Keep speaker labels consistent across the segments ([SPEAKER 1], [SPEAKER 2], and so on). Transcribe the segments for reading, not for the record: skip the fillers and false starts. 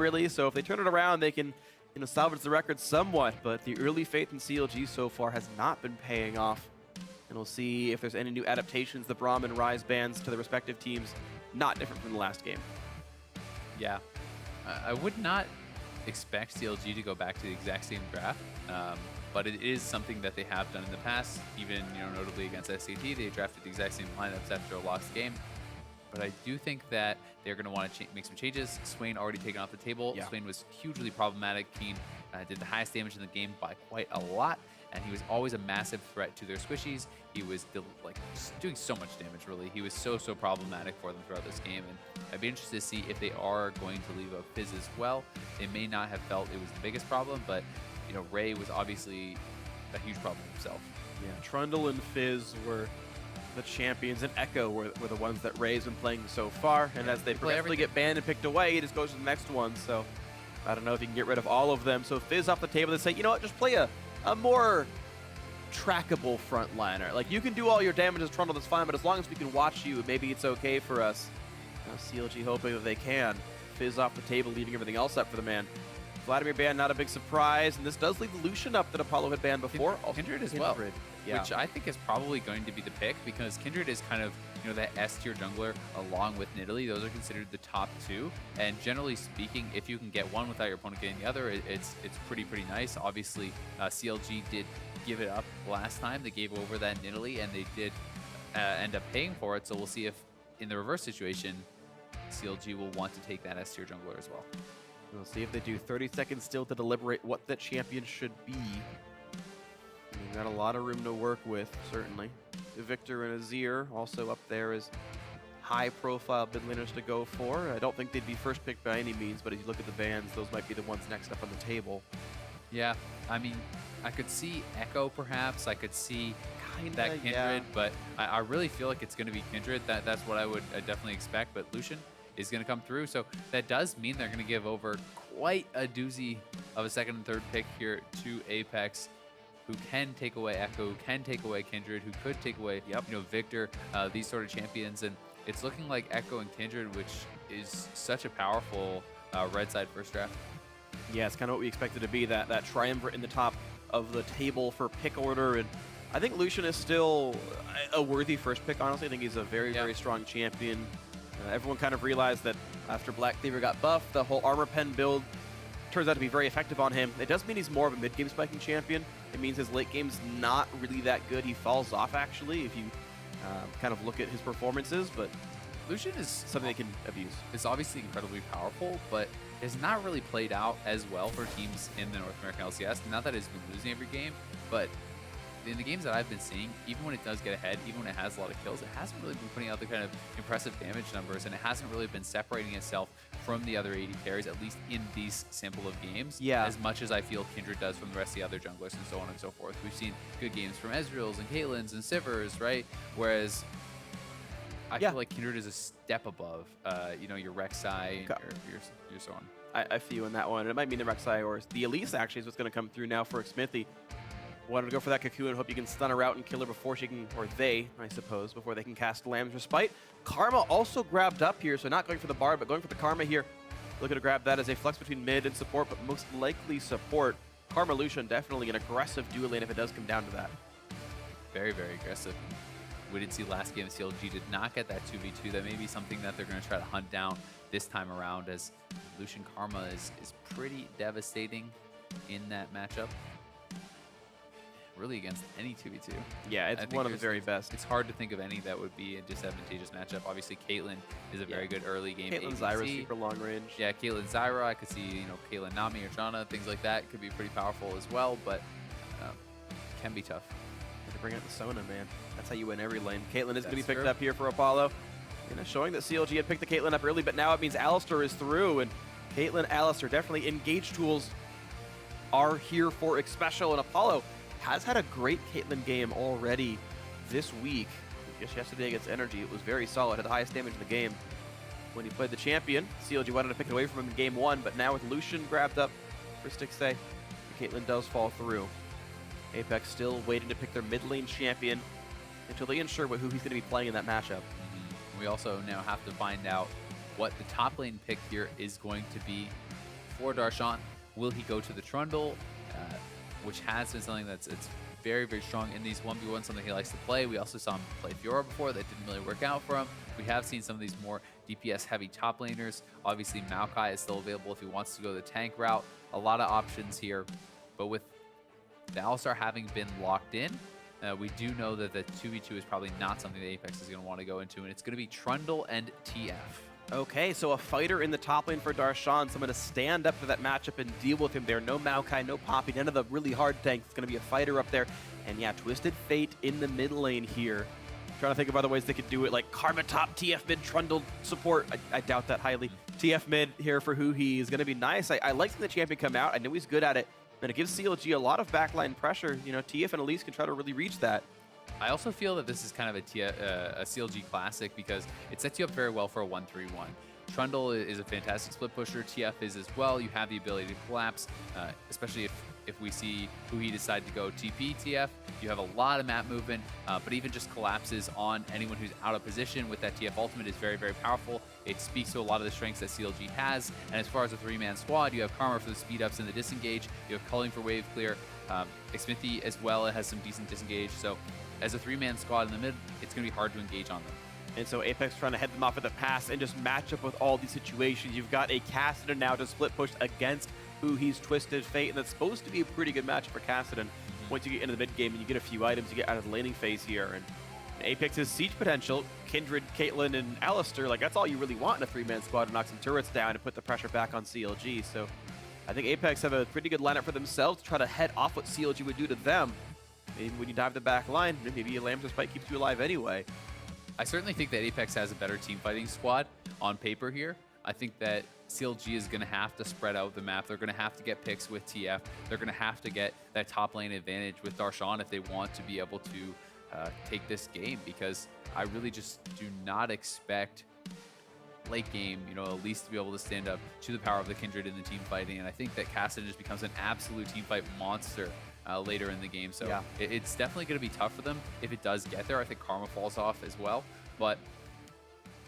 [SPEAKER 1] really. So if they turn it around, they can salvage the record somewhat. But the early faith in CLG so far has not been paying off. And we'll see if there's any new adaptations, the Braum and Ryze bans to the respective teams. Not different from the last game.
[SPEAKER 2] Yeah. I would not expect CLG to go back to the exact same draft, but it is something that they have done in the past. Even, notably against SCT, they drafted the exact same lineups after a lost game. But I do think that they're going to want to make some changes. Swain already taken off the table.
[SPEAKER 1] Yeah.
[SPEAKER 2] Swain was hugely problematic. Keane did the highest damage in the game by quite a lot, and he was always a massive threat to their squishies. He was doing so much damage, really. He was so problematic for them throughout this game, and I'd be interested to see if they are going to leave a Fizz as well. They may not have felt it was the biggest problem, but Ray was obviously a huge problem himself.
[SPEAKER 1] Yeah, Trundle and Fizz were the champions, and Ekko were the ones that Ray's been playing so far. And as they progressively get banned and picked away, he just goes to the next one. So I don't know if you can get rid of all of them. So Fizz off the table, they say, you know what, just play a more trackable frontliner. Like, you can do all your damage as Trundle, that's fine, but as long as we can watch you, maybe it's okay for us. Now CLG hoping that they can. Fizz off the table, leaving everything else up for the man. Vladimir banned, not a big surprise, and this does leave Lucian up that Apollo had banned before.
[SPEAKER 2] Kindred as well, which I think is probably going to be the pick, because Kindred is kind of that S-tier jungler along with Nidalee. Those are considered the top two, and generally speaking, if you can get one without your opponent getting the other, it's pretty nice. Obviously, CLG did give it up last time. They gave over that Nidalee, and they did end up paying for it, so we'll see if in the reverse situation, CLG will want to take that S-tier jungler as well.
[SPEAKER 1] We'll see if they do. 30 seconds still to deliberate what the champion should be. You've got a lot of room to work with, certainly. Victor and Azir also up there as high-profile mid laners to go for. I don't think they'd be first picked by any means, but if you look at the bans, those might be the ones next up on the table.
[SPEAKER 2] Yeah, I mean, I could see Ekko perhaps. I could see that Kindred,
[SPEAKER 1] yeah.
[SPEAKER 2] But I really feel like it's going to be Kindred. That's what I would definitely expect. But Lucian is going to come through, so that does mean they're going to give over quite a doozy of a second and third pick here to APX, who can take away Ekko, who can take away Kindred, who could take away Victor, these sort of champions. And it's looking like Ekko and Kindred, which is such a powerful red side first draft.
[SPEAKER 1] Yeah, it's kind of what we expected to be, that triumvirate in the top of the table for pick order. And I think Lucian is still a worthy first pick, honestly. I think he's a very strong champion. Everyone kind of realized that after Black Cleaver got buffed, the whole armor pen build turns out to be very effective on him. It does mean he's more of a mid-game spiking champion. It means his late game's not really that good. He falls off, actually, if you kind of look at his performances, but
[SPEAKER 2] Lucian is
[SPEAKER 1] something they can abuse.
[SPEAKER 2] It's obviously incredibly powerful, but it's not really played out as well for teams in the North American LCS. Not that it's been losing every game, but in the games that I've been seeing, even when it does get ahead, even when it has a lot of kills, it hasn't really been putting out the kind of impressive damage numbers, and it hasn't really been separating itself from the other AD carries, at least in these sample of games, as much as I feel Kindred does from the rest of the other junglers and so on and so forth. We've seen good games from Ezreal's and Caitlyn's and Sivers, right? Whereas I feel like Kindred is a step above, your Rek'Sai and your so on.
[SPEAKER 1] I feel in that one. It might mean the Rek'Sai or the Elise, actually, is what's going to come through now for Xmithie. Wanted to go for that Cocoon, hope you can stun her out and kill her before she can, or they, I suppose, before they can cast Lamb's Respite. Karma also grabbed up here, so not going for the Bard, but going for the Karma here. Looking to grab that as a flex between mid and support, but most likely support. Karma Lucian, definitely an aggressive dual lane if it does come down to that.
[SPEAKER 2] Very aggressive. We did see last game CLG did not get that 2v2. That may be something that they're going to try to hunt down this time around, as Lucian Karma is pretty devastating in that matchup. Really against any 2v2.
[SPEAKER 1] Yeah, it's one of the very best.
[SPEAKER 2] It's hard to think of any that would be a disadvantageous matchup. Obviously, Caitlyn is a very good early game.
[SPEAKER 1] Caitlyn Zyra, super long range.
[SPEAKER 2] Yeah, Caitlyn Zyra. I could see, Caitlyn Nami or Janna, things like that could be pretty powerful as well, but can be tough.
[SPEAKER 1] To bring out the Sona, man. That's how you win every lane. Caitlyn is going to be picked up here for Apollo. Showing that CLG had picked the Caitlyn up early, but now it means Alistar is through, and Caitlyn, Alistar, definitely engage tools are here for Xpecial, and Apollo has had a great Caitlyn game already this week. Just yesterday against Energy, it was very solid, had the highest damage in the game. When he played the champion, CLG wanted to pick it away from him in game one, but now with Lucian grabbed up for Stixxay, Caitlyn does fall through. APX still waiting to pick their mid lane champion until they ensure who he's going to be playing in that matchup.
[SPEAKER 2] We also now have to find out what the top lane pick here is going to be. for Darshan. Will he go to the Trundle, which has been something that's very, very strong in these 1v1, something he likes to play. We also saw him play Fiora before. That didn't really work out for him. We have seen some of these more DPS-heavy top laners. Obviously, Maokai is still available if he wants to go the tank route. A lot of options here. But with the Alistar having been locked in, we do know that the 2v2 is probably not something that Apex is going to want to go into, and it's going to be Trundle and TF.
[SPEAKER 1] Okay, so a fighter in the top lane for Darshan, someone to stand up to that matchup and deal with him there. No Maokai, no Poppy, none of the really hard tanks. It's going to be a fighter up there. And yeah, Twisted Fate in the mid lane here. Trying to think of other ways they could do it, like Karma top, TF mid, Trundle support. I doubt that highly. TF mid here for HuHi is going to be nice. I like seeing the champion come out. I know he's good at it. And it gives CLG a lot of backline pressure. You know, TF and Elise can try to really reach that.
[SPEAKER 2] I also feel that this is kind of a CLG classic because it sets you up very well for a 1-3-1. Trundle is a fantastic split pusher. TF is as well. You have the ability to collapse, especially if we see HuHi decide to go TP TF. You have a lot of map movement, but even just collapses on anyone who's out of position with that TF ultimate is very, very powerful. It speaks to a lot of the strengths that CLG has. And as far as a 3-man squad, you have Karma for the speed ups and the disengage. You have Culling for wave clear. Xmithie as well, it has some decent disengage. So as a 3-man squad in the mid, it's going to be hard to engage on them.
[SPEAKER 1] And so Apex trying to head them off at the pass and just match up with all these situations. You've got a Kassadin now to split push against HuHi's Twisted Fate, and that's supposed to be a pretty good match for Kassadin. Once you get into the mid game and you get a few items, you get out of the laning phase here. And Apex's siege potential, Kindred, Caitlyn, and Alistar, like that's all you really want in a 3-man squad to knock some turrets down and put the pressure back on CLG. So I think Apex have a pretty good lineup for themselves to try to head off what CLG would do to them. Maybe when you dive the back line, maybe a Lamb's Spike keeps you alive anyway.
[SPEAKER 2] I certainly think that Apex has a better team fighting squad on paper here. I think that CLG is going to have to spread out the map. They're going to have to get picks with TF. They're going to have to get that top lane advantage with Darshan if they want to be able to take this game, because I really just do not expect late game, you know, Elise to be able to stand up to the power of the Kindred in the team fighting. And I think that Kassadin just becomes an absolute team fight monster later in the game. So yeah, it's definitely going to be tough for them if it does get there. I think Karma falls off as well, but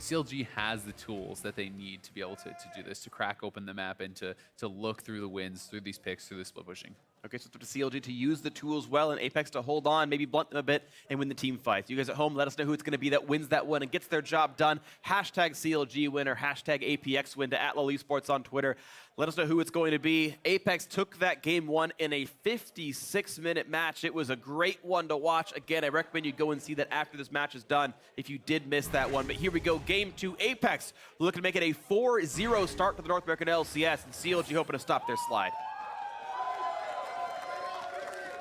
[SPEAKER 2] CLG has the tools that they need to be able to do this, to crack open the map and to look through the wins, through these picks, through the split pushing.
[SPEAKER 1] Okay, so it's up to CLG to use the tools well and Apex to hold on, maybe blunt them a bit and win the team fights. You guys at home, let us know who it's going to be that wins that one and gets their job done. Hashtag CLG winner, hashtag APX win to @LollySports on Twitter. Let us know who it's going to be. Apex took that game one in a 56-minute match. It was a great one to watch. Again, I recommend you go and see that after this match is done if you did miss that one. But here we go, game two. Apex looking to make it a 4-0 start for the North American LCS, and CLG hoping to stop their slide.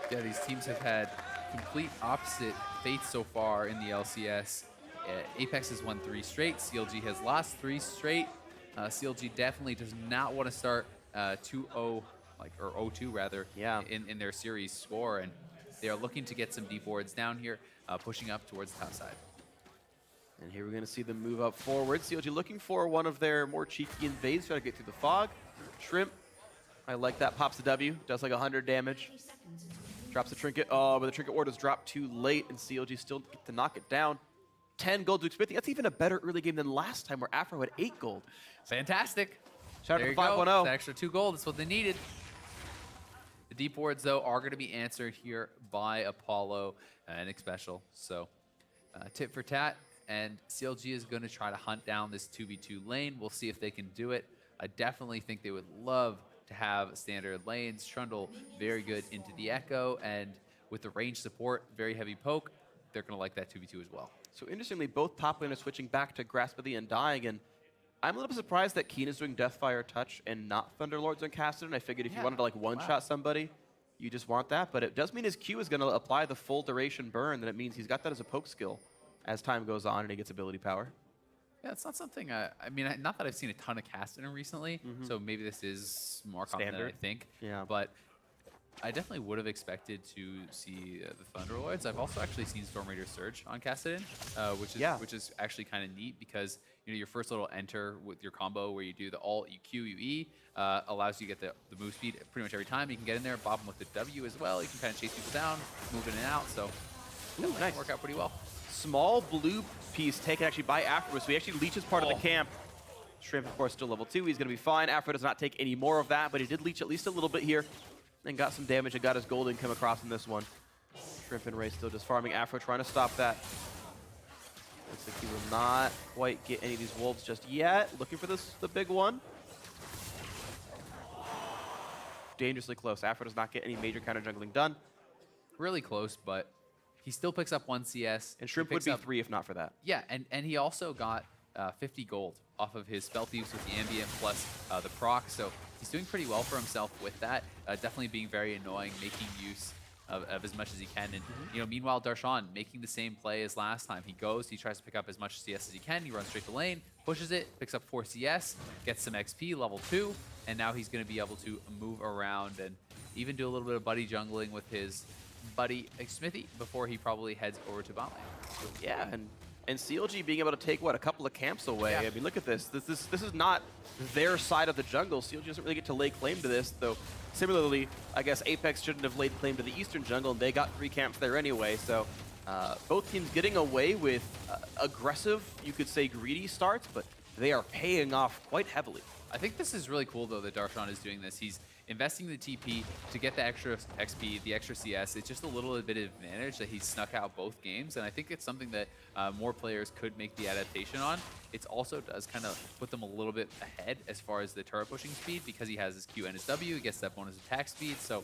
[SPEAKER 2] Yeah, these teams have had complete opposite fates so far in the LCS. Apex has won 3 straight. CLG has lost 3 straight. CLG definitely does not want to start 2-0, or 0-2 rather, in their series score. And they are looking to get some deep boards down here, pushing up towards the top side.
[SPEAKER 1] And here we're going to see them move up forward. CLG looking for one of their more cheeky invades, try to get through the fog. Shrimp, I like that. Pops the W, does like 100 damage. Drops the trinket. Oh, but the trinket ward is dropped too late, and CLG still get to knock it down. 10 gold to Xmithie. That's even a better early game than last time where Aphro had 8 gold.
[SPEAKER 2] Fantastic.
[SPEAKER 1] Shout out to 510.
[SPEAKER 2] That extra 2 gold. That's what they needed. The deep wards, though, are going to be answered here by Apollo and Xpecial. So, tit for tat. And CLG is going to try to hunt down this 2v2 lane. We'll see if they can do it. I definitely think they would love to have standard lanes. Trundle, very good into the Ekko. And with the range support, very heavy poke, they're going to like that 2v2 as well.
[SPEAKER 1] So interestingly, both top laners switching back to Grasp of the Undying, and I'm a little bit surprised that Keane is doing Deathfire Touch and not Thunderlords on Kassadin. I figured if you wanted to like one-shot somebody, you just want that. But it does mean his Q is going to apply the full duration burn, and it means he's got that as a poke skill as time goes on and he gets ability power.
[SPEAKER 2] Yeah, it's not something, I mean, not that I've seen a ton of Kassadin recently, so maybe this is more common than I think.
[SPEAKER 1] Yeah.
[SPEAKER 2] But I definitely would have expected to see the Thunderlords. I've also actually seen Storm Raider Surge on Kassadin, which is actually kind of neat because you know your first little enter with your combo where you do the alt, you Q, you E, allows you to get the move speed pretty much every time. You can get in there, bob them with the W as well. You can kind of chase people down, move in and out. So that might work out pretty well.
[SPEAKER 1] Small blue piece taken actually by Aphromoo, so he actually leeches part of the camp. Shrimp, of course, still level 2. He's going to be fine. Aphro does not take any more of that, but he did leech at least a little bit here and got some damage and got his golden come across in this one. Shrimp and Ray still just farming. Aphro trying to stop that. Looks like he will not quite get any of these wolves just yet. Looking for the big one. Dangerously close. Aphro does not get any major counter jungling done.
[SPEAKER 2] Really close, but he still picks up 1 CS.
[SPEAKER 1] And Shrimp would be 3 if not for that.
[SPEAKER 2] Yeah, and he also got 50 gold off of his spell thieves with the ambient plus the proc, so he's doing pretty well for himself with that. Definitely being very annoying, making use of as much as he can. And you know, meanwhile, Darshan making the same play as last time. He goes, he tries to pick up as much CS as he can. He runs straight to lane, pushes it, picks up 4 CS, gets some XP, level 2, and now he's going to be able to move around and even do a little bit of buddy jungling with his buddy Xmithie before he probably heads over to bot lane.
[SPEAKER 1] Yeah, and CLG being able to take, what, a couple of camps away. Yeah. I mean, look at this. This is not their side of the jungle. CLG doesn't really get to lay claim to this, though. Similarly, I guess APX shouldn't have laid claim to the eastern jungle, and they got 3 camps there anyway. So both teams getting away with aggressive, you could say greedy starts, but they are paying off quite heavily.
[SPEAKER 2] I think this is really cool, though, that Darshan is doing this. He's investing the TP to get the extra XP, the extra CS. It's just a little bit of advantage that he snuck out both games, and I think it's something that more players could make the adaptation on. It also does kind of put them a little bit ahead as far as the turret pushing speed because he has his Q and his W, he gets that bonus attack speed, so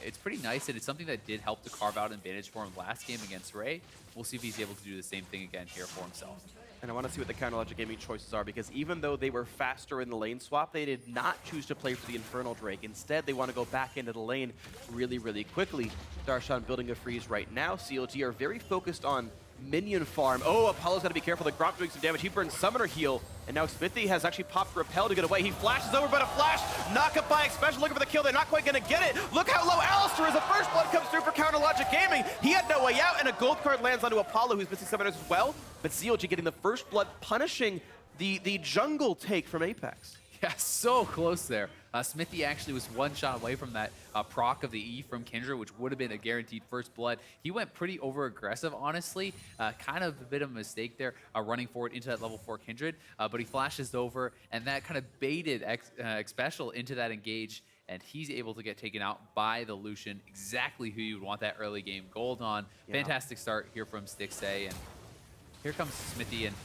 [SPEAKER 2] it's pretty nice, and it's something that did help to carve out an advantage for him last game against Ray. We'll see if he's able to do the same thing again here for himself.
[SPEAKER 1] And I want to see what the counter logic gaming choices are, because even though they were faster in the lane swap, they did not choose to play for the Infernal Drake. Instead, they want to go back into the lane really, really quickly. Darshan building a freeze right now. CLG are very focused on minion farm. Oh, Apollo's got to be careful. The Gromp doing some damage. He burns Summoner Heal, and now Xmithie has actually popped Repel to get away. He flashes over, but a flash knock up by Xpecial, looking for the kill. They're not quite going to get it. Look how low Alistar is. The first blood comes through for counter logic gaming. He had no way out, and a gold card lands onto Apollo, who's missing summoners as well. But CLG getting the first blood, punishing the jungle take from Apex.
[SPEAKER 2] Yeah, so close there. Xmithie actually was 1 shot away from that proc of the E from Kindred, which would have been a guaranteed first blood. He went pretty over-aggressive, honestly. Kind of a bit of a mistake there, running forward into that level 4 Kindred. But he flashes over, and that kind of baited Xpecial into that engage, and he's able to get taken out by the Lucian, exactly who you would want that early game gold on. Yeah. Fantastic start here from Stixxay, and here comes Xmithie, and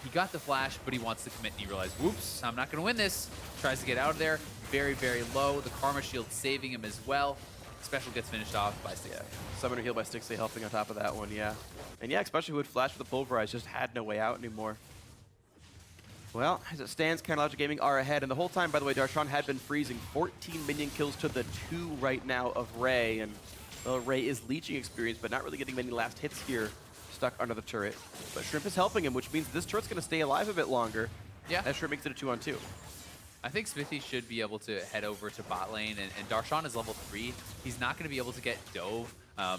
[SPEAKER 2] he got the flash, but he wants to commit, and he realized, whoops, I'm not going to win this. Tries to get out of there. Very, very low. The Karma Shield saving him as well. Xpecial gets finished off by Stixxay.
[SPEAKER 1] Summoner Heal by Stixxay helping on top of that one, yeah. And yeah, Xpecial who had flashed with the Pulverize just had no way out anymore. Well, as it stands, Counter Logic Gaming are ahead, and the whole time, by the way, Darshan had been freezing 14 minion kills to the 2 right now of Ray, and well, Ray is leeching experience, but not really getting many last hits here. Stuck under the turret. But Shrimp is helping him, which means this turret's going to stay alive a bit longer.
[SPEAKER 2] Yeah.
[SPEAKER 1] As Shrimp makes it a 2-on-2.
[SPEAKER 2] I think Xmithie should be able to head over to bot lane, and Darshan is level 3. He's not going to be able to get dove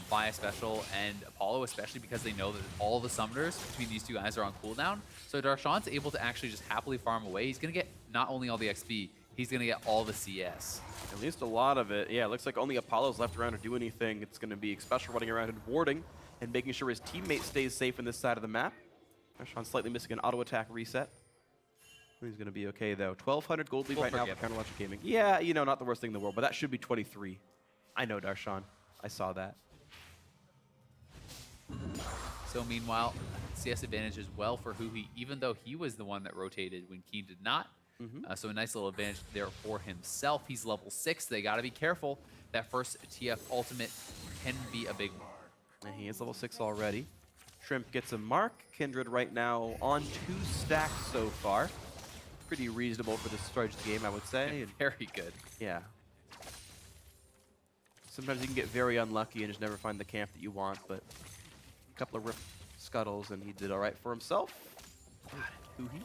[SPEAKER 2] by Xpecial and Apollo, especially because they know that all the summoners between these two guys are on cooldown. So Darshan's able to actually just happily farm away. He's going to get not only all the XP, he's going to get all the CS.
[SPEAKER 1] At least a lot of it. Yeah, it looks like only Apollo's left around to do anything. It's going to be Xpecial running around and warding and making sure his teammate stays safe in this side of the map. Darshan slightly missing an auto attack reset. He's going to be okay, though. 1,200 gold lead right now for Counter Logic Gaming. Yeah, you know, not the worst thing in the world, but that should be 23. I know, Darshan. I saw that.
[SPEAKER 2] So meanwhile, CS advantage as well for HuHi, even though he was the one that rotated when Keane did not. So a nice little advantage there for himself. He's level 6. They got to be careful. That first TF ultimate can be a big one.
[SPEAKER 1] And he is level 6 already. Shrimp gets a mark. Kindred right now on 2 stacks so far. Pretty reasonable for the start of the game, I would say. And
[SPEAKER 2] very good.
[SPEAKER 1] Yeah. Sometimes you can get very unlucky and just never find the camp that you want, but a couple of scuttles and he did all right for himself. HuHi.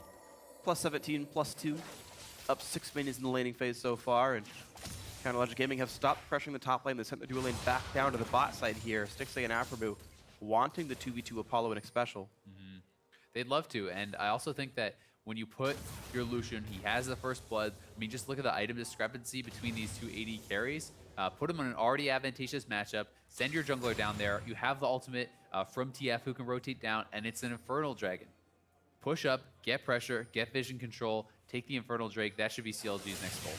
[SPEAKER 1] Plus 17, plus 2. Up 6 minions in the laning phase so far, and Counter Logic Gaming have stopped pressuring the top lane. They sent the dual lane back down to the bot side here. Stixxay and Aphromoo wanting the 2v2 Apollo and Xpecial.
[SPEAKER 2] They'd love to, and I also think that when you put your Lucian, he has the first blood. I mean, just look at the item discrepancy between these 2 AD carries. Put him in an already advantageous matchup. Send your jungler down there. You have the ultimate from TF who can rotate down, and it's an Infernal Dragon. Push up, get pressure, get vision control, take the Infernal Drake. That should be CLG's next goal.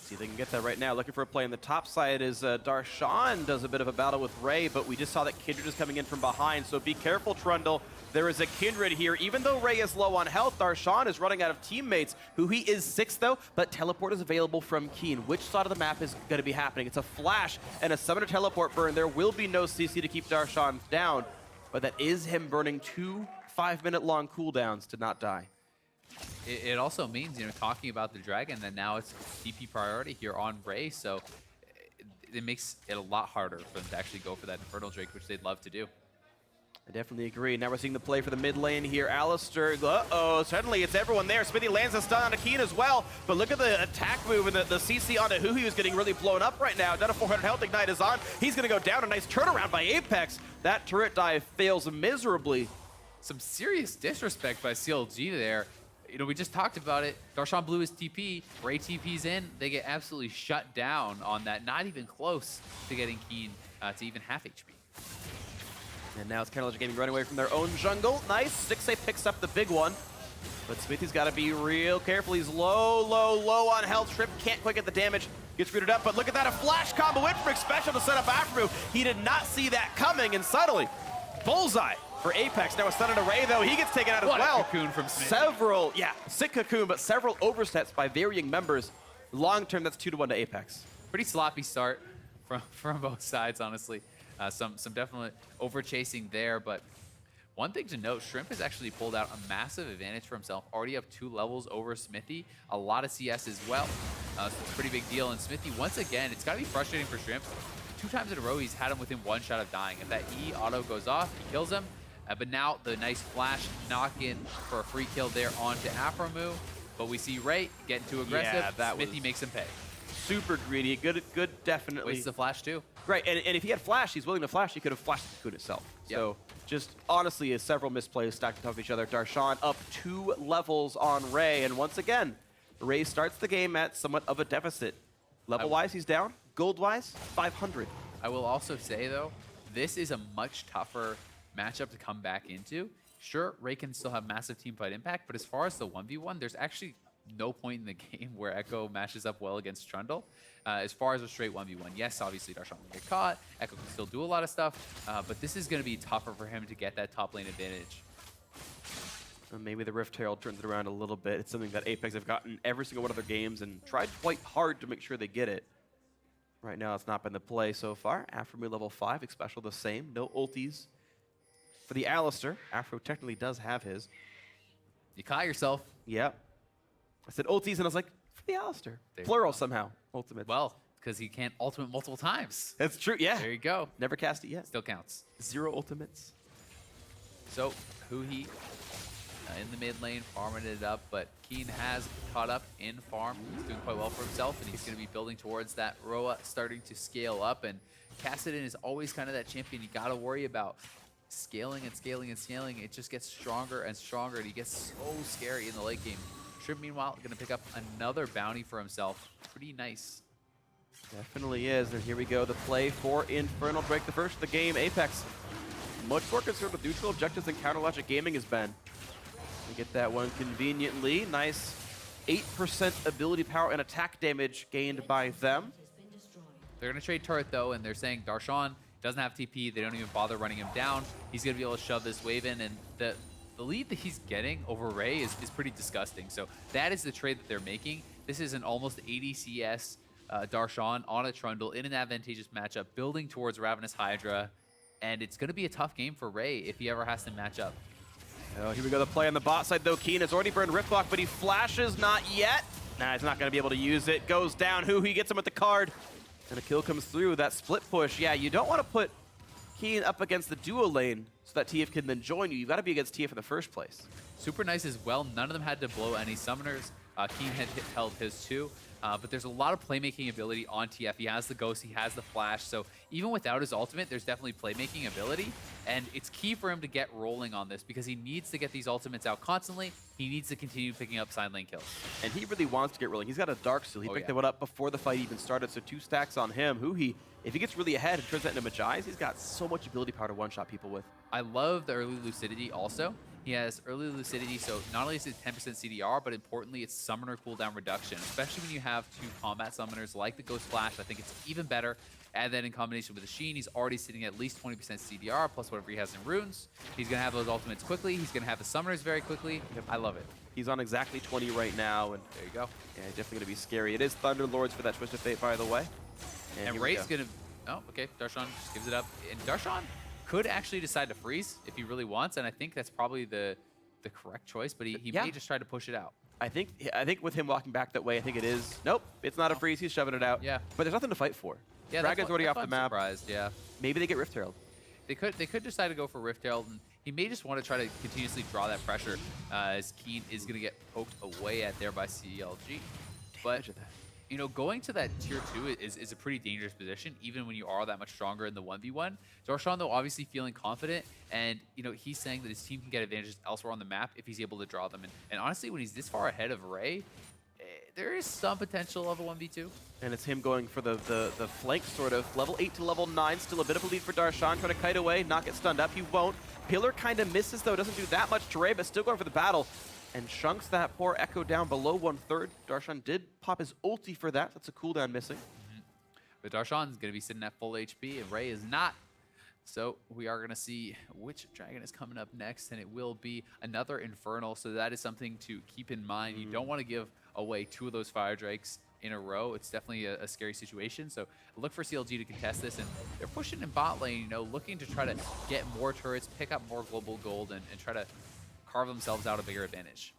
[SPEAKER 1] See if they can get that right now. Looking for a play on the top side is Darshan does a bit of a battle with Ray, but we just saw that Kindred is coming in from behind, so be careful, Trundle. There is a Kindred here. Even though Ray is low on health, Darshan is running out of teammates. HuHi is 6th though, but teleport is available from Keane. Which side of the map is going to be happening? It's a flash and a summoner teleport burn. There will be no CC to keep Darshan down, but that is him burning 2 5-minute-long cooldowns to not die.
[SPEAKER 2] It also means, you know, talking about the Dragon, that now it's TP priority here on Ray, so it makes it a lot harder for them to actually go for that Infernal Drake, which they'd love to do.
[SPEAKER 1] I definitely agree. Now we're seeing the play for the mid lane here. Alistar, uh-oh, suddenly it's everyone there. Xmithie lands a stun on Keane as well, but look at the attack move and the CC onto HuHi, who's getting really blown up right now. Down to 400 health, Ignite is on. He's gonna go down, a nice turnaround by APX. That turret dive fails miserably.
[SPEAKER 2] Some serious disrespect by CLG there. You know, we just talked about it. Darshan blew his TP. Ray TP's in. They get absolutely shut down on that. Not even close to getting Keane to even half HP.
[SPEAKER 1] And now it's CLG Gaming running away from their own jungle. Nice. Stixxay picks up the big one. But Xmithie's got to be real careful. He's low on health. Shrimp can't quite get the damage. Gets rooted up, but look at that. A flash combo in from Xpecial to set up Aphromoo. He did not see that coming, and suddenly, bullseye for Apex. Now a stun on Ray, though. He gets taken out as well.
[SPEAKER 2] What a cocoon from Xmithie.
[SPEAKER 1] Sick cocoon, but several oversteps by varying members. Long term, that's 2-1 to Apex.
[SPEAKER 2] Pretty sloppy start from both sides, honestly. Some definitely over chasing there, but one thing to note, Shrimp has actually pulled out a massive advantage for himself. Already up 2 levels over Xmithie, a lot of CS as well. So it's a pretty big deal. And Xmithie, once again, it's got to be frustrating for Shrimp. 2 times in a row, he's had him within 1 shot of dying. If that E auto goes off, he kills him. But now the nice flash knock in for a free kill there onto Aphromoo. But we see Ray getting too aggressive.
[SPEAKER 1] Yeah, that
[SPEAKER 2] Xmithie makes him pay.
[SPEAKER 1] Super greedy. Good, definitely.
[SPEAKER 2] Wastes the flash too.
[SPEAKER 1] Right, and if he had flash, he's willing to flash, he could have flashed the cocoon itself.
[SPEAKER 2] Yep.
[SPEAKER 1] So just honestly, is several misplays stacked on top of each other. Darshan up 2 levels on Ray, and once again, Ray starts the game at somewhat of a deficit. Level-wise, he's down. Gold-wise, 500.
[SPEAKER 2] I will also say, though, this is a much tougher matchup to come back into. Sure, Ray can still have massive teamfight impact, but as far as the 1v1, there's actually no point in the game where Ekko matches up well against Trundle. As far as a straight 1v1, yes, obviously Darshan will get caught. Ekko can still do a lot of stuff, but this is going to be tougher for him to get that top lane advantage.
[SPEAKER 1] Maybe the Rift Herald turns it around a little bit. It's something that Apex have gotten every single one of their games and tried quite hard to make sure they get it. Right now, it's not been the play so far. Aphromoo level 5, Xpecial the same. No ultis for the Alistar. Aphro technically does have his.
[SPEAKER 2] You caught yourself.
[SPEAKER 1] Yep. I said ultis, and I was like, for the Alistar. Plural somehow. Ultimate.
[SPEAKER 2] Well, because he can't ultimate multiple times.
[SPEAKER 1] That's true, yeah.
[SPEAKER 2] There you go.
[SPEAKER 1] Never cast it yet.
[SPEAKER 2] Still counts.
[SPEAKER 1] 0 ultimates.
[SPEAKER 2] So, HuHi in the mid lane, farming it up, but Keane has caught up in farm. He's doing quite well for himself, and he's going to be building towards that Roa starting to scale up. And Kassadin is always kind of that champion you got to worry about. Scaling and scaling and scaling, it just gets stronger and stronger, and he gets so scary in the late game. Shrimp, meanwhile, going to pick up another bounty for himself. Pretty nice.
[SPEAKER 1] Definitely is. And here we go. The play for Infernal Drake, the first of the game. Apex, much more concerned with neutral objectives than Counter Logic Gaming has been. We get that one conveniently. Nice 8% ability power and attack damage gained by them.
[SPEAKER 2] They're going to trade turret, though, and they're saying Darshan doesn't have TP. They don't even bother running him down. He's going to be able to shove this wave in, and the lead that he's getting over Ray is pretty disgusting. So that is the trade that they're making. This is an almost ADCS Darshan on a Trundle in an advantageous matchup, building towards Ravenous Hydra, and it's going to be a tough game for Ray if he ever has to match up.
[SPEAKER 1] Oh, here we go, the play on the bot side, though. Keane has already burned Riftwalk, but he flashes not yet. Nah, he's not going to be able to use it. Goes down. HuHi gets him with the card, and a kill comes through. That split push. Yeah, you don't want to put Keane up against the duo lane so that TF can then join you. You've got to be against TF in the first place.
[SPEAKER 2] Super nice as well. None of them had to blow any summoners. Keane had held his too. But there's a lot of playmaking ability on TF. He has the Ghost, he has the Flash, so even without his ultimate, there's definitely playmaking ability, and it's key for him to get rolling on this because he needs to get these ultimates out constantly. He needs to continue picking up side lane kills.
[SPEAKER 1] And he really wants to get rolling. He's got a Dark Steel. He picked that one up before the fight even started, so 2 stacks on him. HuHi, if he gets really ahead and turns that into Magi's, he's got so much ability power to one-shot people with.
[SPEAKER 2] I love the early Lucidity also. He has early lucidity, so not only is it 10% CDR, but importantly, it's summoner cooldown reduction, especially when you have 2 combat summoners like the Ghost Flash. I think it's even better. And then in combination with the Sheen, he's already sitting at least 20% CDR, plus whatever he has in runes. He's going to have those ultimates quickly. He's going to have the summoners very quickly.
[SPEAKER 1] Yep.
[SPEAKER 2] I love it.
[SPEAKER 1] He's on exactly 20 right now, and
[SPEAKER 2] There you go.
[SPEAKER 1] yeah, definitely going to be scary. It is Thunder Lords for that Twist of Fate, by the way.
[SPEAKER 2] And Ray's going to... Oh, okay. Darshan just gives it up. And Darshan could actually decide to freeze if he really wants, and I think that's probably the correct choice, but he may just try to push it out.
[SPEAKER 1] I think with him walking back that way, I think it is... Nope, it's not a freeze. He's shoving it out.
[SPEAKER 2] Yeah.
[SPEAKER 1] But there's nothing to fight for.
[SPEAKER 2] Yeah,
[SPEAKER 1] Dragon's already off the map.
[SPEAKER 2] Surprised, yeah.
[SPEAKER 1] Maybe they get Rift Herald.
[SPEAKER 2] They could decide to go for Rift Herald, and he may just want to try to continuously draw that pressure as Keane is going to get poked away at there by CLG. But, you know, going to that tier 2 is a pretty dangerous position, even when you are that much stronger in the 1v1. Darshan, though, obviously feeling confident, and, you know, he's saying that his team can get advantages elsewhere on the map if he's able to draw them. And honestly, when he's this far ahead of Ray, there is some potential of a 1v2.
[SPEAKER 1] And it's him going for the flank, sort of. Level 8 to level 9, still a bit of a lead for Darshan, trying to kite away, not get stunned up. He won't. Pillar kind of misses, though, doesn't do that much to Ray, but still going for the battle. And chunks that poor Ekko down below 1/3. Darshan did pop his ulti for that. That's a cooldown missing.
[SPEAKER 2] But Darshan's going to be sitting at full HP, and Ray is not. So we are going to see which dragon is coming up next, and it will be another Infernal. So that is something to keep in mind. You don't want to give away 2 of those Fire Drakes in a row. It's definitely a scary situation. So look for CLG to contest this, and they're pushing in bot lane, you know, looking to try to get more turrets, pick up more global gold, and try to carve themselves out a bigger advantage.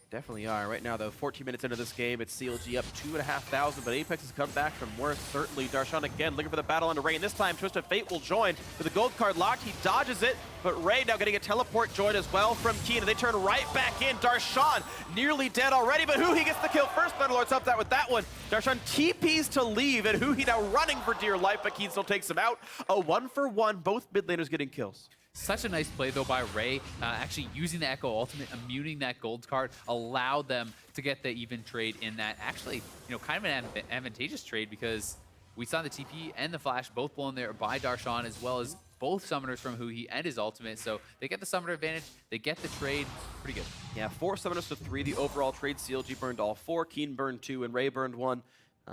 [SPEAKER 1] Definitely are. Right now, though, 14 minutes into this game, it's CLG up 2,500, but Apex has come back from worse, certainly. Darshan again looking for the battle under Ray, and this time Twist of Fate will join. With the gold card locked, he dodges it, but Ray now getting a teleport join as well from Keane, and they turn right back in. Darshan nearly dead already, but HuHi gets the kill first. Thunderlords helps out with that one. Darshan TPs to leave, and HuHi now running for dear life, but Keane still takes him out. A 1-for-1, both mid laners getting kills.
[SPEAKER 2] Such a nice play, though, by Ray. Actually using the Ekko ultimate, immuning that gold card, allowed them to get the even trade in that. Actually, you know, kind of an advantageous trade, because we saw the TP and the flash both blown there by Darshan, as well as both summoners from HuHi and his ultimate. So they get the summoner advantage, they get the trade. Pretty good. Yeah,
[SPEAKER 1] 4 summoners to 3. The overall trade, CLG burned all 4, Keane burned 2, and Ray burned 1.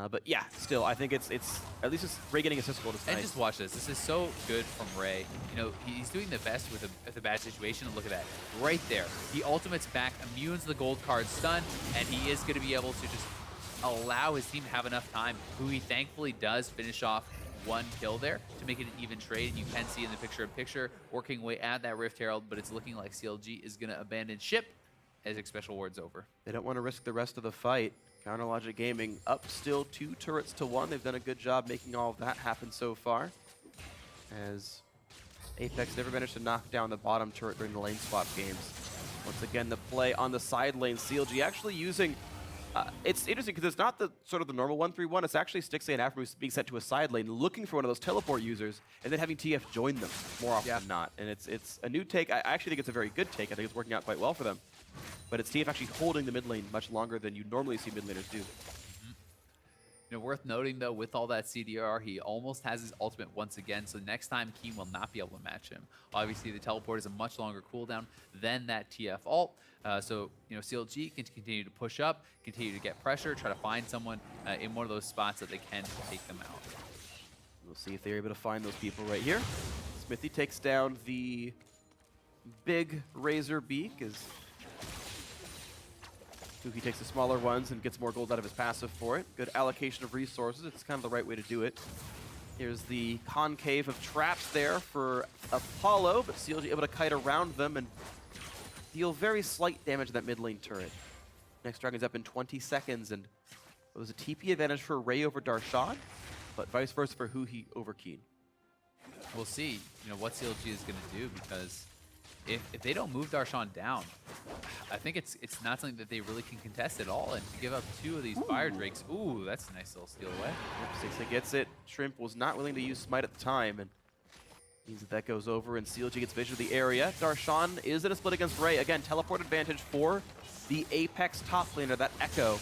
[SPEAKER 1] But yeah, still, I think it's at least it's Ray getting assist gold is nice.
[SPEAKER 2] And just watch this. This is so good from Ray. You know, he's doing the best with a bad situation. And look at that. Right there. He ultimates back, immunes the gold card stun, and he is going to be able to just allow his team to have enough time. HuHi thankfully does finish off 1 kill there to make it an even trade. And you can see in the picture-in-picture working away at that Rift Herald, but it's looking like CLG is going to abandon ship as Xpecial ward's over.
[SPEAKER 1] They don't want to risk the rest of the fight. Counter Logic Gaming up still 2 turrets to 1. They've done a good job making all of that happen so far, as Apex never managed to knock down the bottom turret during the lane swap games. Once again, the play on the side lane. CLG actually using... it's interesting because it's not the sort of the normal 1-3-1. It's actually Stixxay and Aphromoo being sent to a side lane, looking for one of those teleport users, and then having TF join them more often than not. And it's a new take. I actually think it's a very good take. I think it's working out quite well for them. But it's TF actually holding the mid lane much longer than you normally see mid laners do.
[SPEAKER 2] You know, worth noting, though, with all that CDR, he almost has his ultimate once again, so next time Keane will not be able to match him. Obviously, the teleport is a much longer cooldown than that TF ult, so, you know, CLG can continue to push up, continue to get pressure, try to find someone in one of those spots that they can take them out.
[SPEAKER 1] We'll see if they're able to find those people right here. Xmithie takes down the big Razor Beak as HuHi takes the smaller ones and gets more gold out of his passive for it. Good allocation of resources. It's kind of the right way to do it. Here's the concave of traps there for Apollo, but CLG able to kite around them and deal very slight damage to that mid lane turret. Next dragon's up in 20 seconds, and it was a TP advantage for Ray over Darshan, but vice versa for HuHi over Keane.
[SPEAKER 2] We'll see, you know, what CLG is going to do, because if they don't move Darshan down, I think it's not something that they really can contest at all. And to give up 2 of these Fire Drakes, ooh, that's a nice little steal away.
[SPEAKER 1] Yep, Stixxay gets it. Shrimp was not willing to use Smite at the time, and means that goes over, and CLG gets vision of the area. Darshan is in a split against Ray. Again, teleport advantage for the Apex top laner, that Ekko.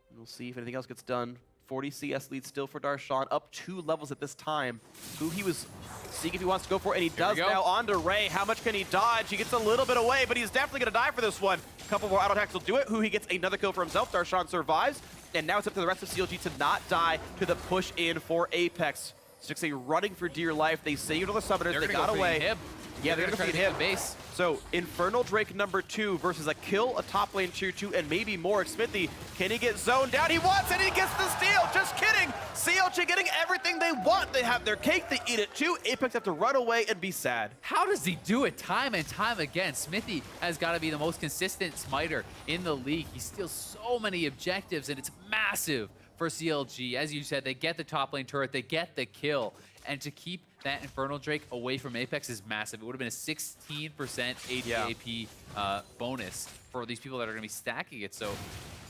[SPEAKER 1] And we'll see if anything else gets done 40 CS lead still for Darshan, up 2 levels at this time. HuHi was seeing if he wants to go for it, and he does now onto Ray. How much can he dodge? He gets a little bit away, but he's definitely going to die for this one. A couple more auto attacks will do it. HuHi gets another kill for himself. Darshan survives, and now it's up to the rest of CLG to not die to the push in for Apex. Stixxay running for dear life. They saved all the summoners. They got away. Yeah, they're going to feed him.
[SPEAKER 2] Base.
[SPEAKER 1] So, Infernal Drake number 2 versus a kill, a top lane tier 2, and maybe more. Xmithie, can he get zoned down? He wants it, he gets the steal. Just kidding. CLG getting everything they want. They have their cake, they eat it too. Apex have to run away and be sad.
[SPEAKER 2] How does he do it time and time again? Xmithie has got to be the most consistent smiter in the league. He steals so many objectives, and it's massive for CLG. As you said, they get the top lane turret, they get the kill. And to keep that Infernal Drake away from Apex is massive. It would have been a 16% ADAP bonus for these people that are going to be stacking it. So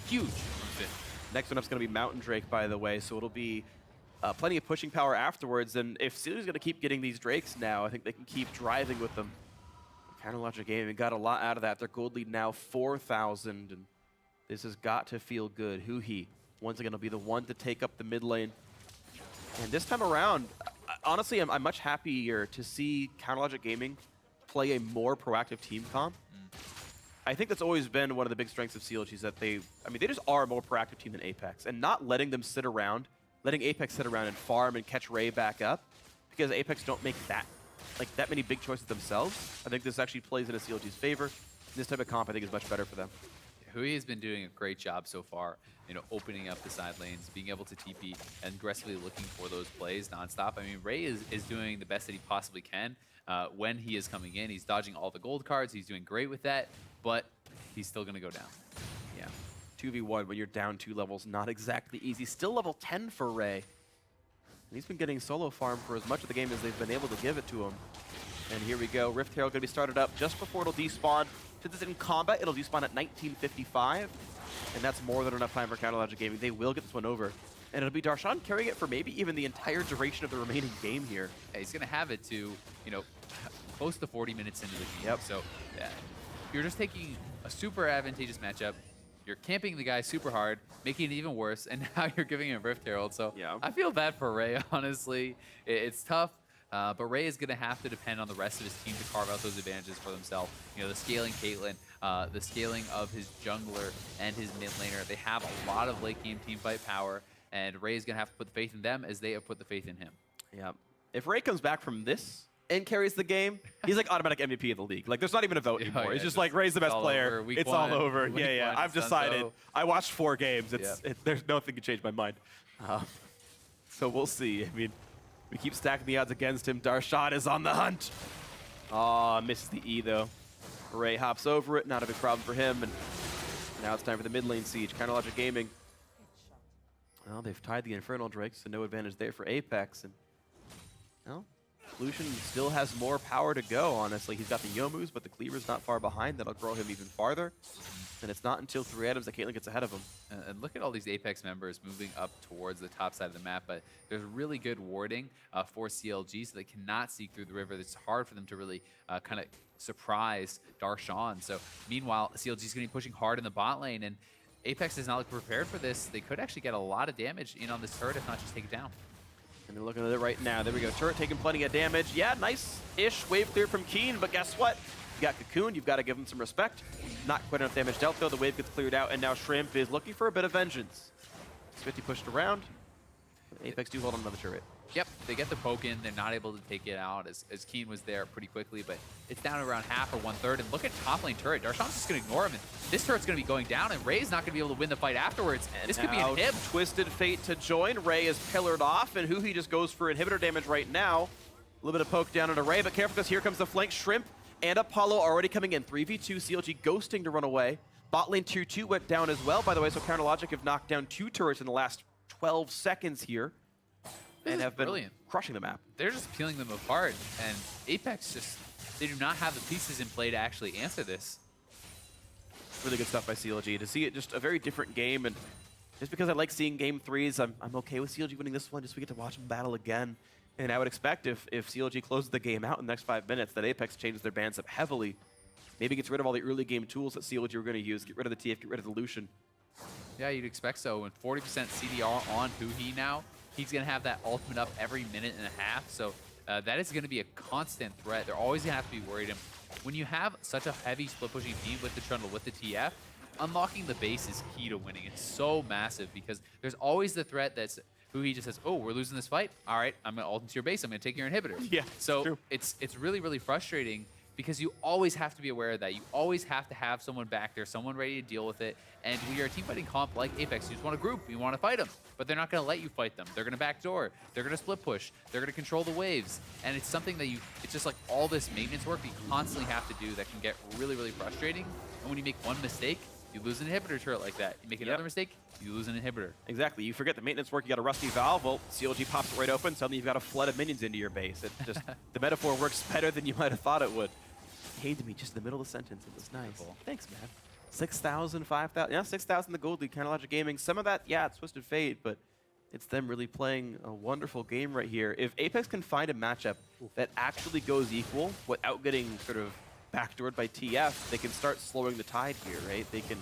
[SPEAKER 2] huge from Finn.
[SPEAKER 1] Next one up is going to be Mountain Drake, by the way. So it'll be plenty of pushing power afterwards. And if CLG's going to keep getting these Drakes now, I think they can keep driving with them. Counterlogic Gaming got a lot out of that. Their gold lead now 4,000. And this has got to feel good. HuHi, once again, will be the one to take up the mid lane. And this time around, honestly, I'm much happier to see Counterlogic Gaming play a more proactive team comp. I think that's always been one of the big strengths of CLG is that they just are a more proactive team than Apex, and not letting them sit around, letting Apex sit around and farm and catch Ray back up, because Apex don't make that many big choices themselves. I think this actually plays into CLG's favor. This type of comp, I think, is much better for them.
[SPEAKER 2] HuHi has been doing a great job so far, opening up the side lanes, being able to TP, and aggressively looking for those plays nonstop. I mean, Ray is doing the best that he possibly can when he is coming in. He's dodging all the gold cards. He's doing great with that, but he's still going to go down.
[SPEAKER 1] Yeah. 2v1 when you're down 2 levels, not exactly easy. Still level 10 for Ray. And he's been getting solo farm for as much of the game as they've been able to give it to him. And here we go. Rift Herald going to be started up just before it'll despawn. Since it's in combat, it'll despawn at 1955. And that's more than enough time for Counterlogic Gaming. They will get this one over. And it'll be Darshan carrying it for maybe even the entire duration of the remaining game here.
[SPEAKER 2] Yeah, he's going to have it to, close to 40 minutes into the game.
[SPEAKER 1] Yep.
[SPEAKER 2] So, yeah, you're just taking a super advantageous matchup. You're camping the guy super hard, making it even worse, and now you're giving him Rift Herald. So
[SPEAKER 1] yeah.
[SPEAKER 2] I feel bad for Ray, honestly. It's tough. But Ray is going to have to depend on the rest of his team to carve out those advantages for themselves. The scaling Caitlyn, the scaling of his jungler and his mid laner. They have a lot of late game team fight power, and Ray is going to have to put the faith in them as they have put the faith in him.
[SPEAKER 1] Yeah. If Ray comes back from this and carries the game, he's like automatic MVP of the league. Like, there's not even a vote anymore.
[SPEAKER 2] Yeah,
[SPEAKER 1] it's just like Ray's the best player. It's all over. Yeah. I've decided. I watched 4 games. There's nothing to change my mind. So we'll see. I mean, we keep stacking the odds against him. Darshan is on the hunt. Aw, misses the E, though. Ray hops over it. Not a big problem for him. And now it's time for the mid lane siege. Counterlogic Gaming. Well, they've tied the Infernal Drake, so no advantage there for Apex. And, well, Lucian still has more power to go, honestly. He's got the Yomus, but the Cleaver's not far behind. That'll grow him even farther. And it's not until 3 items that Caitlyn gets ahead of him.
[SPEAKER 2] And look at all these Apex members moving up towards the top side of the map, but there's really good warding for CLG, so they cannot seek through the river. It's hard for them to really kind of surprise Darshan. So meanwhile, CLG is going to be pushing hard in the bot lane, and Apex does not look prepared for this. They could actually get a lot of damage in on this turret, if not just take it down.
[SPEAKER 1] And they're looking at it right now. There we go. Turret taking plenty of damage. Yeah, nice-ish wave clear from Keane, but guess what? You got Cocoon, you've got to give him some respect. Not quite enough damage dealt, though. The wave gets cleared out, and now Shrimp is looking for a bit of vengeance. Xmithie pushed around. Apex do hold on another turret.
[SPEAKER 2] Yep, they get the poke in. They're not able to take it out as Keane was there pretty quickly, but it's down to around half or 1/3. And look at top lane turret. Darshan's just going to ignore him, and this turret's going to be going down, and Ray's not going to be able to win the fight afterwards.
[SPEAKER 1] And
[SPEAKER 2] this could be an hib.
[SPEAKER 1] Twisted Fate to join. Ray is pillared off, and HuHi just goes for inhibitor damage right now. A little bit of poke down into Ray, but careful because here comes the flank. Shrimp and Apollo already coming in. 3v2, CLG ghosting to run away. Bot lane tier 2 went down as well, by the way, so Counterlogic have knocked down 2 turrets in the last 12 seconds here. And have been crushing the map.
[SPEAKER 2] They're just peeling them apart, and Apex they do not have the pieces in play to actually answer this.
[SPEAKER 1] Really good stuff by CLG. To see it just a very different game, and just because I like seeing game 3s, I'm okay with CLG winning this one, just so we get to watch them battle again. And I would expect if CLG closes the game out in the next 5 minutes, that Apex changes their bans up heavily. Maybe gets rid of all the early game tools that CLG were going to use, get rid of the TF, get rid of the Lucian.
[SPEAKER 2] Yeah, you'd expect so. And 40% CDR on HuHi now. He's going to have that ultimate up every minute and a half. So that is going to be a constant threat. They're always going to have to be worried. And when you have such a heavy split pushing team with the Trundle, with the TF, unlocking the base is key to winning. It's so massive because there's always the threat that's HuHi just says, oh, we're losing this fight. All right, I'm going to ult into your base. I'm going to take your inhibitor.
[SPEAKER 1] Yeah,
[SPEAKER 2] so it's really, really frustrating because you always have to be aware of that. You always have to have someone back there, someone ready to deal with it. And when you're a team fighting comp like Apex, you just want to group. You want to fight them, but they're not going to let you fight them. They're going to backdoor. They're going to split push. They're going to control the waves. And it's something that it's just like all this maintenance work that you constantly have to do that can get really, really frustrating. And when you make one mistake, you lose an inhibitor turret like that. You make another mistake, you lose an inhibitor.
[SPEAKER 1] Exactly. You forget the maintenance work. You got a rusty valve. Well, CLG pops it right open. Suddenly you've got a flood of minions into your base. It just the metaphor works better than you might have thought it would. Came to me just in the middle of the sentence. It was nice.
[SPEAKER 2] Cool.
[SPEAKER 1] Thanks, man. 6,000, 5,000. Yeah, 6,000 the gold league, kind of Logic Gaming. Some of that, yeah, it's Twisted Fate, but it's them really playing a wonderful game right here. If Apex can find a matchup that actually goes equal without getting sort of backdoored by TF, they can start slowing the tide here, right? They can,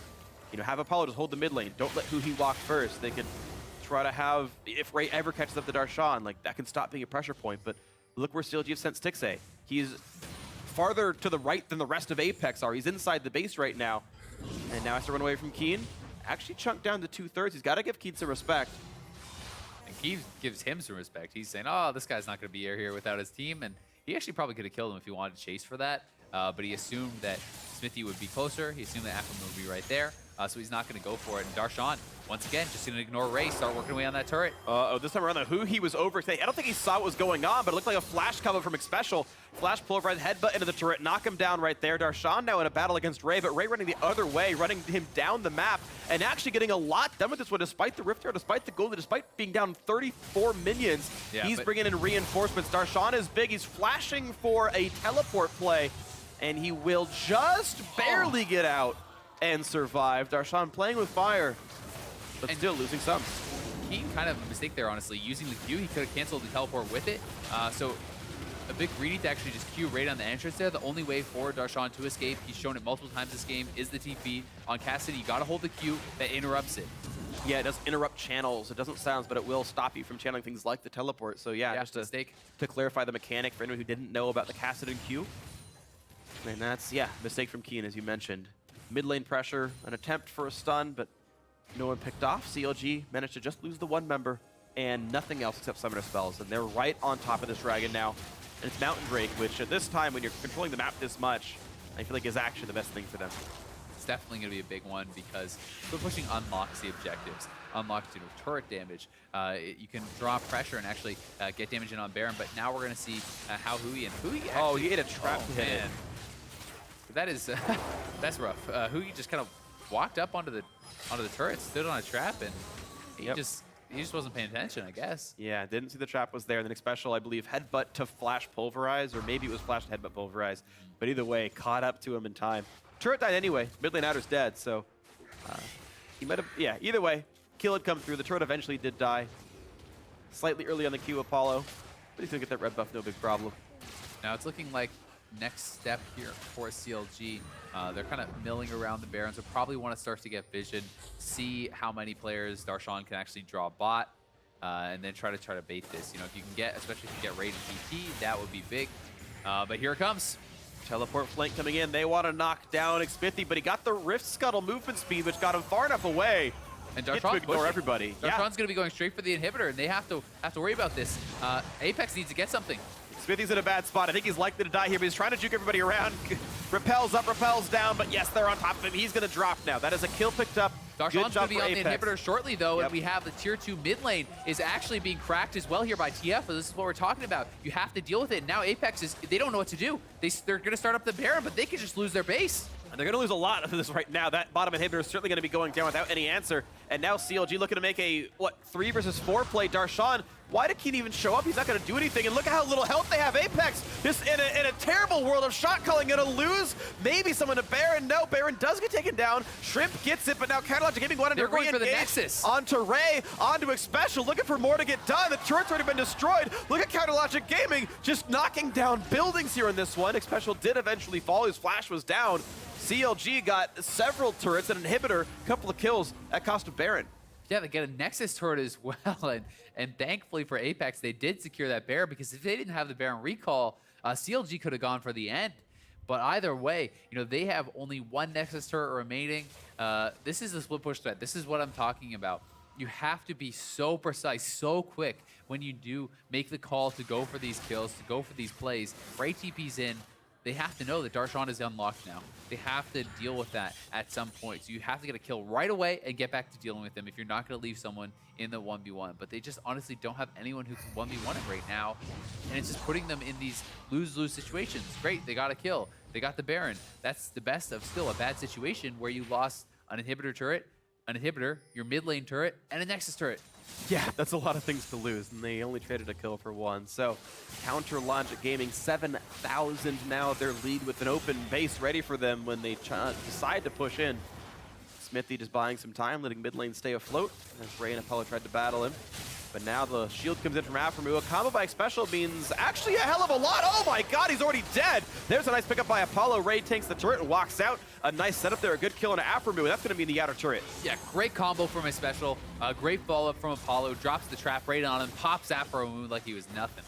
[SPEAKER 1] you know, have Apollo just hold the mid lane. Don't let HuHi walk first. They can try to have, if Ray ever catches up to Darshan, like that can stop being a pressure point. But look where CLG have sent Stixxay. He's farther to the right than the rest of Apex are. He's inside the base right now. And now has to run away from Keane. Actually chunked down to 2/3. He's got to give Keane some respect.
[SPEAKER 2] And Keane gives him some respect. He's saying, oh, this guy's not going to be here without his team. And he actually probably could have killed him if he wanted to chase for that. But he assumed that Xmithie would be closer. He assumed that Aphromoo would be right there. So he's not going to go for it. And Darshan, once again, just going to ignore Ray, start working away on that turret.
[SPEAKER 1] Oh, this time around the HuHi was over. I don't think he saw what was going on, but it looked like a flash coming from Xpecial. Flash pulverized headbutt into the turret, knock him down right there. Darshan now in a battle against Ray, but Ray running the other way, running him down the map, and actually getting a lot done with this one, despite the Rift Arrow, despite the gold, despite being down 34 minions. Yeah, he's bringing in reinforcements. Darshan is big. He's flashing for a teleport play, and he will just barely get out and survive. Darshan playing with fire, but still losing some.
[SPEAKER 2] Keane kind of a mistake there, honestly. Using the Q, he could have canceled the teleport with it. So a big greedy to actually just Q right on the entrance there. The only way for Darshan to escape, he's shown it multiple times this game, is the TP. On Kassadin, you gotta hold the Q that interrupts it.
[SPEAKER 1] Yeah, it does interrupt channels. It doesn't sound, but it will stop you from channeling things like the teleport. So yeah, just to clarify the mechanic for anyone who didn't know about the Kassadin Q. And that's, yeah, mistake from Keane, as you mentioned. Mid lane pressure, an attempt for a stun, but no one picked off. CLG managed to just lose the one member and nothing else except summoner spells. And they're right on top of this dragon now. And it's Mountain Drake, which at this time, when you're controlling the map this much, I feel like is actually the best thing for them.
[SPEAKER 2] It's definitely going to be a big one because split pushing unlocks the objectives, unlocks turret damage. You can draw pressure and actually get damage in on Baron, but now we're going to see how HuHi and HuHi actually...
[SPEAKER 1] Oh, he ate a trap to hit it.
[SPEAKER 2] That is, that's rough. HuHi just kind of walked up onto the turret, stood on a trap, and he just wasn't paying attention, I guess.
[SPEAKER 1] Yeah, didn't see the trap was there. And then Xpecial, I believe, headbutt to flash pulverize, or maybe it was flash to headbutt pulverize. But either way, caught up to him in time. Turret died anyway. Mid lane outer's dead, so he might have. Yeah, either way, kill had come through. The turret eventually did die. Slightly early on the Q, Apollo, but he's gonna get that red buff, no big problem.
[SPEAKER 2] Now it's looking like next step here for CLG. They're kind of milling around the Barons, so probably want to start to get vision, see how many players Darshan can actually draw bot, and then try to bait this. You know, if you can get, especially if you get rated TP, that would be big. But here it comes.
[SPEAKER 1] Teleport flank coming in. They want to knock down Xmithie, but he got the Rift Scuttle movement speed, which got him far enough away.
[SPEAKER 2] And Darshan's
[SPEAKER 1] ignore everybody.
[SPEAKER 2] Darshan's going to be going straight for the inhibitor, and they have to worry about this. Apex needs to get something.
[SPEAKER 1] Xmithie's in a bad spot. I think he's likely to die here, but he's trying to juke everybody around. Repels up, repels down, but yes, they're on top of him. He's going to drop now. That is a kill picked up.
[SPEAKER 2] Darshan's going to be on the inhibitor shortly, though, and we have the tier 2 mid lane is actually being cracked as well here by TF. So this is what we're talking about. You have to deal with it. And now Apex they don't know what to do. They're going to start up the Baron, but they could just lose their base.
[SPEAKER 1] And they're going to lose a lot of this right now. That bottom inhibitor is certainly going to be going down without any answer. And now CLG looking to make a, 3 versus 4 play. Darshan Why did Keane even show up? He's not going to do anything. And look at how little health they have. Apex, just in a terrible world of shot calling, going to lose. Maybe someone to Baron. No, Baron does get taken down. Shrimp gets it, but now Catalog Gaming wanted to
[SPEAKER 2] going for the
[SPEAKER 1] re-engage
[SPEAKER 2] Nexus.
[SPEAKER 1] onto Ray, onto Xpecial, looking for more to get done. The turret's already been destroyed. Look at Counterlogic Gaming just knocking down buildings here in this one. Xpecial did eventually fall. His flash was down. CLG got several turrets, an inhibitor, a couple of kills at cost of Baron.
[SPEAKER 2] Yeah, they get a Nexus turret as well, and thankfully for Apex, they did secure that Baron, because if they didn't have the Baron recall, CLG could have gone for the end. But either way, you know, they have only one Nexus turret remaining. This is a split push threat. This is what I'm talking about. You have to be so precise, so quick when you do make the call to go for these kills, to go for these plays. Ray TP's in. They have to know that Darshan is unlocked now. They have to deal with that at some point. So you have to get a kill right away and get back to dealing with them if you're not going to leave someone in the 1v1. But they just honestly don't have anyone who can 1v1 it right now. And it's just putting them in these lose-lose situations. Great, they got a kill. They got the Baron. That's the best of still a bad situation where you lost an inhibitor turret, an inhibitor, your mid lane turret, and a Nexus turret.
[SPEAKER 1] Yeah, that's a lot of things to lose, and they only traded a kill for one. So, Counter Logic Gaming, 7,000 now, their lead with an open base ready for them when they decide to push in. Xmithie just buying some time, letting mid lane stay afloat, as Ray and Apollo tried to battle him. But now the shield comes in from Aphromoo. A combo by Xpecial means actually a hell of a lot. Oh my god, he's already dead. There's a nice pickup by Apollo. Ray tanks the turret and walks out. A nice setup there, a good kill on Aphromoo, and that's going to be in the outer turret.
[SPEAKER 2] Yeah, great combo from Xpecial. Great follow-up from Apollo. Drops the trap right on him, pops Aphromoo like he was nothing.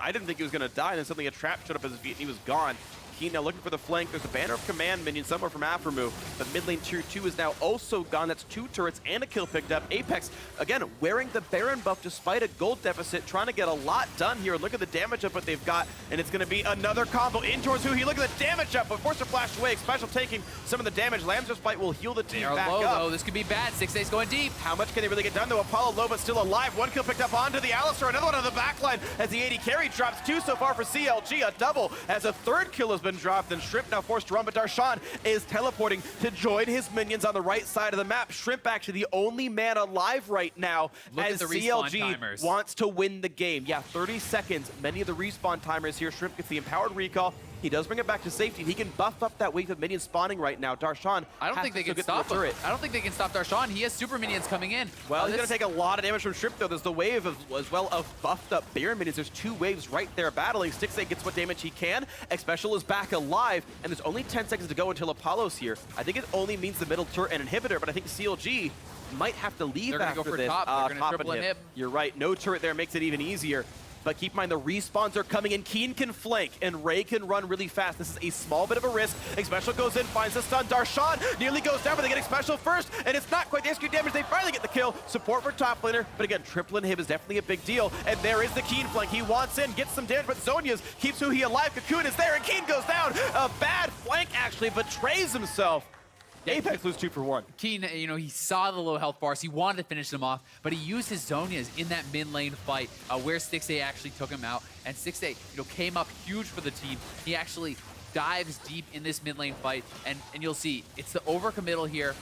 [SPEAKER 1] I didn't think he was going to die, and then suddenly a trap showed up at his feet and he was gone. Keane now looking for the flank. There's a banner of command minion somewhere from Aphromoo, but mid lane tier 2 is now also gone. That's 2 turrets and a kill picked up. Apex, again, wearing the Baron buff despite a gold deficit, trying to get a lot done here. Look at the damage up what they've got, and it's going to be another combo in towards HuHi. Look at the damage up, but Forcer flashed away. Xpecial taking some of the damage. Lamb's Bite will heal the team
[SPEAKER 2] They are
[SPEAKER 1] back
[SPEAKER 2] low,
[SPEAKER 1] up.
[SPEAKER 2] though. This could be bad. Stixxay's going deep.
[SPEAKER 1] How much can they really get done, though? Apollo low, but still alive. 1 kill picked up onto the Alistar. Another one on the backline as the AD carry drops 2 so far for CLG. A double as a 3rd kill has been dropped, and Shrimp now forced to run, but Darshan is teleporting to join his minions on the right side of the map. Shrimp actually the only man alive right now.
[SPEAKER 2] Look
[SPEAKER 1] as
[SPEAKER 2] at the respawn
[SPEAKER 1] CLG
[SPEAKER 2] timers.
[SPEAKER 1] wants to win the game. Yeah, 30 seconds. Many of the respawn timers here. Shrimp gets the empowered recall. He does bring it back to safety, and he can buff up that wave of minions spawning right now. Darshan
[SPEAKER 2] I don't think they can stop him. I don't think they can stop Darshan. He has super minions coming in.
[SPEAKER 1] Well, he's going to take a lot of damage from Shrimp, though. There's the wave as well of buffed up Baron minions. There's 2 waves right there battling. Stixxay gets what damage he can. Xpecial is back alive, and there's only 10 seconds to go until Apollo's here. I think it only means the middle turret and inhibitor, but I think CLG might have to leave
[SPEAKER 2] They're
[SPEAKER 1] after
[SPEAKER 2] gonna go for
[SPEAKER 1] this.
[SPEAKER 2] top. They're gonna triple
[SPEAKER 1] and
[SPEAKER 2] inhib.
[SPEAKER 1] You're right. No turret there makes it even easier. But keep in mind, the respawns are coming in. Keane can flank, and Ray can run really fast. This is a small bit of a risk. Xpecial goes in, finds the stun. Darshan nearly goes down, but they get Xpecial first, and it's not quite the SQ damage. They finally get the kill. Support for top laner, but again, triple inhib is definitely a big deal. And there is the Keane flank. He wants in, gets some damage, but Zhonya's keeps HuHi alive. Cocoon is there, and Keane goes down. A bad flank, actually, betrays himself. Apex lose 2 for 1.
[SPEAKER 2] Keane, you know, he saw the low health bars. He wanted to finish them off, but he used his Zhonyas in that mid lane fight where Stixxay actually took him out. And Stixxay, you know, came up huge for the team. He actually dives deep in this mid lane fight, and you'll see it's the overcommittal here.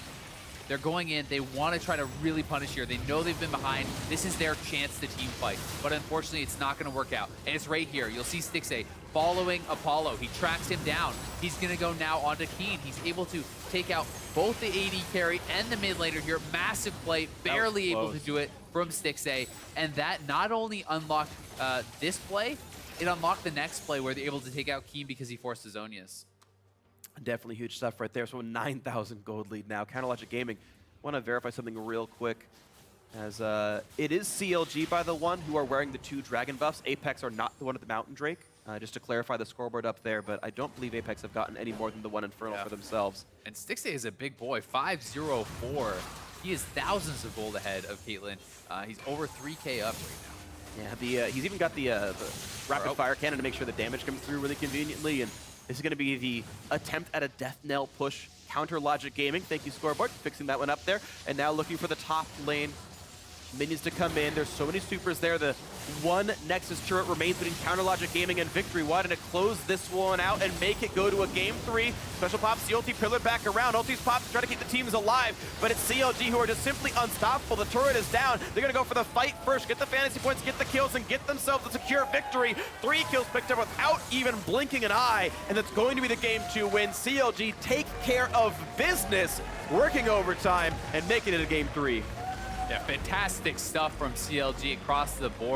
[SPEAKER 2] They're going in. They want to try to really punish here. They know they've been behind. This is their chance to team fight. But unfortunately, it's not going to work out. And it's right here. You'll see Stixxay following Apollo. He tracks him down. He's going to go now onto Keane. He's able to take out both the AD carry and the mid laner here. Massive play. Barely able to do it from Stixxay. And that not only unlocked this play, it unlocked the next play where they're able to take out Keane because he forced his Zhonyas.
[SPEAKER 1] Definitely huge stuff right there. So a 9,000 gold lead now. Counterlogic Gaming. Want to verify something real quick. As it is CLG by the one who are wearing the 2 dragon buffs. Apex are not the one with the Mountain Drake. Just to clarify the scoreboard up there, but I don't believe Apex have gotten any more than the 1 Infernal for themselves.
[SPEAKER 2] And Stixxay is a big boy, 504. He is thousands of gold ahead of Caitlyn. He's over 3K up right now.
[SPEAKER 1] Yeah, he's even got the rapid fire cannon to make sure the damage comes through really conveniently. And this is going to be the attempt at a death knell push. Counter Logic Gaming, thank you scoreboard, fixing that one up there. And now looking for the top lane Minions to come in. There's so many supers there. The one Nexus turret remains between Counterlogic Gaming and Victory. Wanting to close this one out and make it go to a game 3. Special pops the ulti pillar back around. Ulti's pops to try to keep the teams alive, but it's CLG who are just simply unstoppable. The turret is down. They're going to go for the fight first, get the fantasy points, get the kills, and get themselves a secure victory. 3 kills picked up without even blinking an eye, and that's going to be the game 2 win. CLG take care of business, working overtime and making it a game 3.
[SPEAKER 2] Yeah, fantastic stuff from CLG across the board.